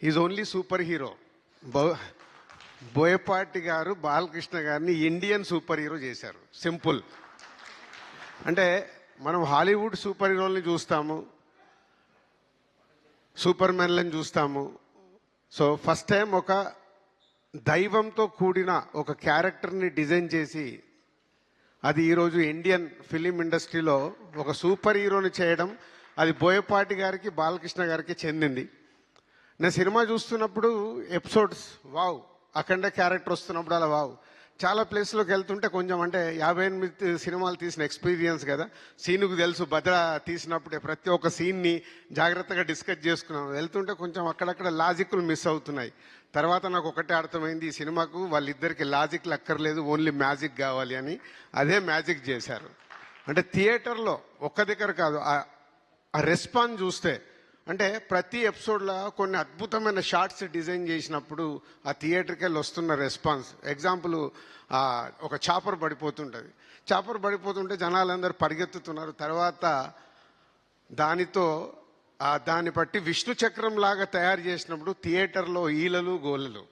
Is only super hero. Boyapati గారు బాలకృష్ణ గారిని Indian super hero చేశారు. సింపుల్. అంటే మనం హాలీవుడ్ సూపర్ హీరోల్ని చూస్తాము, సూపర్ మ్యాన్లను చూస్తాము. సో ఫస్ట్ టైం ఒక దైవంతో కూడిన ఒక క్యారెక్టర్ని డిజైన్ చేసి అది ఈరోజు ఇండియన్ ఫిలిం ఇండస్ట్రీలో ఒక సూపర్ హీరోని చేయడం, అది బోయపాటి గారికి బాలకృష్ణ గారికి చెందింది. నేను సినిమా చూస్తున్నప్పుడు ఎపిసోడ్స్ వావ్, అఖండ క్యారెక్టర్ వస్తున్నప్పుడు అలా వావ్. చాలా ప్లేస్లోకి వెళ్తుంటే కొంచెం అంటే 58 సినిమాలు తీసిన ఎక్స్పీరియన్స్ కదా, సీనుకు తెలుసు. భద్ర తీసినప్పుడే ప్రతి ఒక్క సీన్ని జాగ్రత్తగా డిస్కస్ చేసుకున్నాం. వెళ్తుంటే కొంచెం అక్కడక్కడ లాజిక్లు మిస్ అవుతున్నాయి. తర్వాత నాకు ఒకటే అర్థమైంది, ఈ సినిమాకు వాళ్ళిద్దరికి లాజిక్లు అక్కర్లేదు, ఓన్లీ మ్యాజిక్ కావాలి అని. అదే మ్యాజిక్ చేశారు. అంటే థియేటర్లో ఒక్క దగ్గర కాదు, ఆ రెస్పాన్స్ చూస్తే అంటే ప్రతి ఎపిసోడ్లో కొన్ని అద్భుతమైన షార్ట్స్ డిజైన్ చేసినప్పుడు ఆ థియేటర్కి వెళ్ళి వస్తున్న రెస్పాన్స్. ఎగ్జాంపుల్, ఒక చాపర్ పడిపోతుంటుంది. చాపర్ పడిపోతుంటే జనాలందరూ పరిగెత్తుతున్నారు. తర్వాత దాన్ని బట్టి విష్ణు చక్రం లాగా తయారు చేసినప్పుడు థియేటర్లో ఈలలు గోలలు.